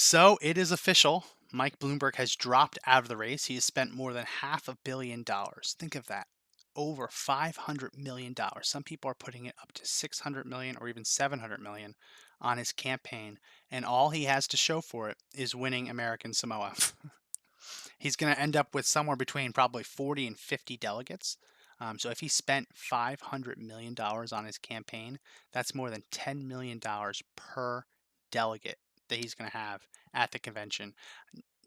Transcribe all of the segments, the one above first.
So it is official. Mike Bloomberg has dropped out of the race. He has spent more than $500 million. Think of that. Over $500 million. Some people are putting it up to 600 million or even 700 million on his campaign, and all he has to show for it is winning American Samoa. He's going to end up with somewhere between probably 40 and 50 delegates. So if he spent $500 million on his campaign, that's more than $10 million per delegate that he's going to have at the convention.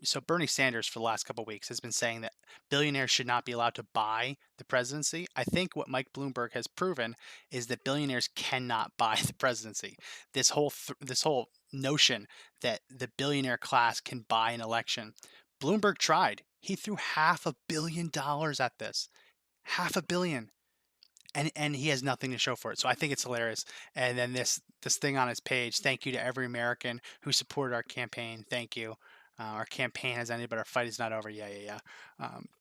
So Bernie Sanders for the last couple of weeks has been saying that billionaires should not be allowed to buy the presidency. I think what Mike Bloomberg has proven is that billionaires cannot buy the presidency. This whole notion that the billionaire class can buy an election. Bloomberg tried. He threw $500 million at this. $500 million. And he has nothing to show for it. So I think it's hilarious. And then this thing on his page, thank you to every American who supported our campaign. Thank you. Our campaign has ended, but our fight is not over. Yeah.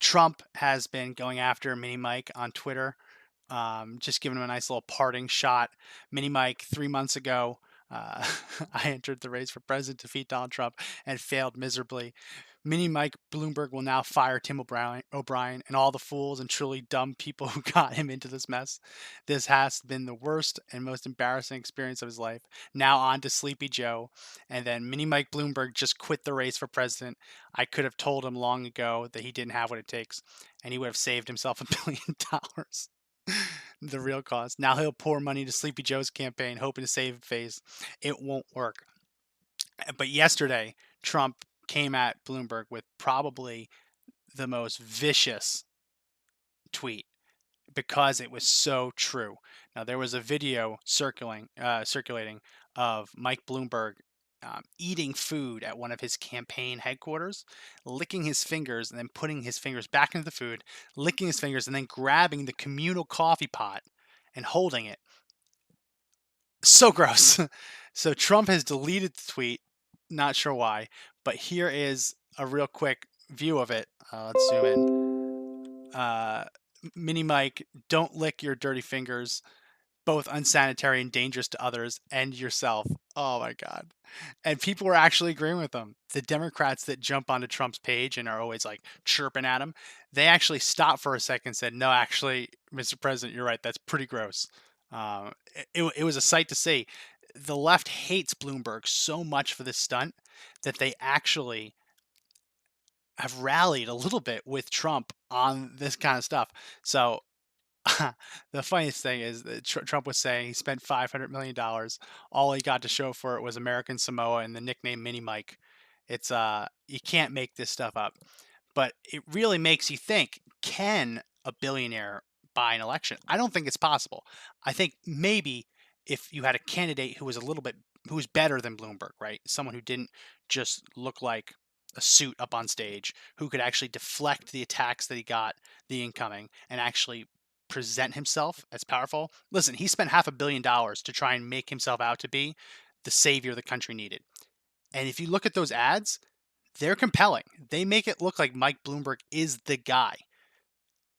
Trump has been going after Mini Mike on Twitter, just giving him a nice little parting shot. Mini Mike, 3 months ago, I entered the race for president to defeat Donald Trump and failed miserably. Mini Mike Bloomberg will now fire Tim O'Brien and all the fools and truly dumb people who got him into this mess. This has been the worst and most embarrassing experience of his life. Now on to Sleepy Joe. And then Mini Mike Bloomberg just quit the race for president. I could have told him long ago that he didn't have what it takes, and he would have saved himself $1 billion. The real cause. Now he'll pour money to Sleepy Joe's campaign, hoping to save face. It won't work. But yesterday, Trump came at Bloomberg with probably the most vicious tweet because it was so true. Now there was a video circulating of Mike Bloomberg eating food at one of his campaign headquarters, licking his fingers and then putting his fingers back into the food, licking his fingers and then grabbing the communal coffee pot and holding it. So gross. So Trump has deleted the tweet. Not sure why, but here is a real quick view of it. Let's zoom in. Mini Mike, don't lick your dirty fingers, both unsanitary and dangerous to others and yourself. Oh my God. And people were actually agreeing with him. The Democrats that jump onto Trump's page and are always like chirping at him, they actually stopped for a second and said, no, actually, Mr. President, you're right. That's pretty gross. It was a sight to see. The left hates Bloomberg so much for this stunt that they actually have rallied a little bit with Trump on this kind of stuff. So the funniest thing is that Trump was saying he spent $500 million. All he got to show for it was American Samoa and the nickname Mini Mike. It's you can't make this stuff up. But it really makes you think, can a billionaire buy an election? I don't think it's possible. I think maybe if you had a candidate who was who was better than Bloomberg, right? Someone who didn't just look like a suit up on stage, who could actually deflect the attacks that he got, the incoming, and actually present himself as powerful. Listen, he spent $500 million to try and make himself out to be the savior the country needed. And if you look at those ads, they're compelling. They make it look like Mike Bloomberg is the guy.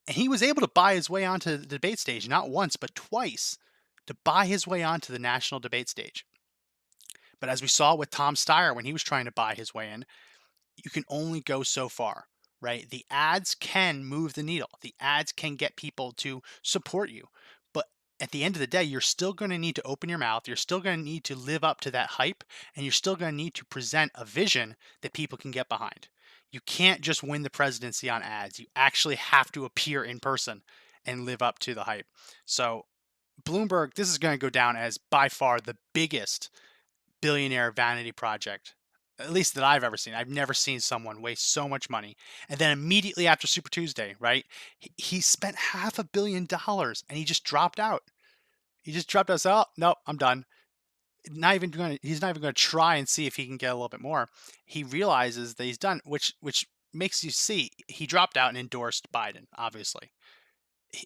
And he was able to buy his way onto the debate stage, not once, but twice, to buy his way onto the national debate stage. But as we saw with Tom Steyer when he was trying to buy his way in, you can only go so far, right? The ads can move the needle. The ads can get people to support you. But at the end of the day, you're still going to need to open your mouth. You're still going to need to live up to that hype. And you're still going to need to present a vision that people can get behind. You can't just win the presidency on ads. You actually have to appear in person and live up to the hype. So Bloomberg, this is going to go down as by far the biggest billionaire vanity project, at least that I've ever seen. I've never seen someone waste so much money. And then immediately after Super Tuesday, right, he spent $500 million and he just dropped out. He just dropped us out. Nope, I'm done. He's not even going to try and see if he can get a little bit more. He realizes that he's done, which makes you see he dropped out and endorsed Biden, obviously.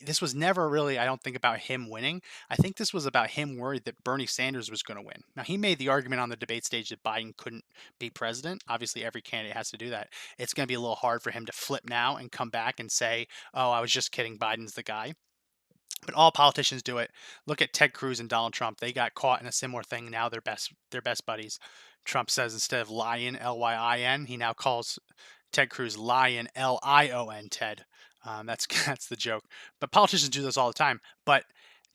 This was never really, I don't think, about him winning. I think this was about him worried that Bernie Sanders was going to win. Now, he made the argument on the debate stage that Biden couldn't be president. Obviously, every candidate has to do that. It's going to be a little hard for him to flip now and come back and say, oh, I was just kidding, Biden's the guy. But all politicians do it. Look at Ted Cruz and Donald Trump. They got caught in a similar thing. Now they're best buddies. Trump says instead of lion, Lyin, he now calls Ted Cruz lion, Lion. Ted, that's that's the joke. But politicians do this all the time. But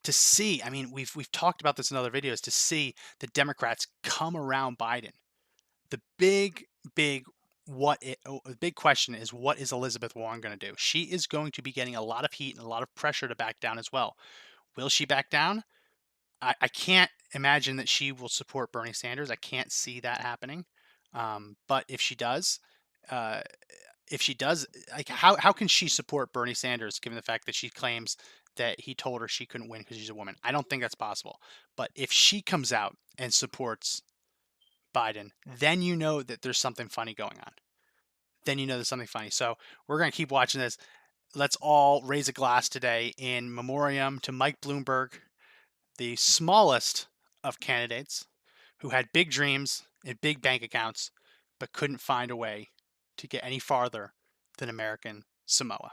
to see, I mean, we've talked about this in other videos. To see the Democrats come around Biden, the big the big question is, what is Elizabeth Warren going to do? She is going to be getting a lot of heat and a lot of pressure to back down as well. Will she back down? I can't imagine that she will support Bernie Sanders. I can't see that happening. But uh, if she does, like, how can she support Bernie Sanders given the fact that she claims that he told her she couldn't win because she's a woman? I don't think that's possible. But if she comes out and supports Biden, then you know that there's something funny going on. Then you know there's something funny. So we're gonna keep watching this. Let's all raise a glass today in memoriam to Mike Bloomberg, the smallest of candidates who had big dreams and big bank accounts, but couldn't find a way to get any farther than American Samoa.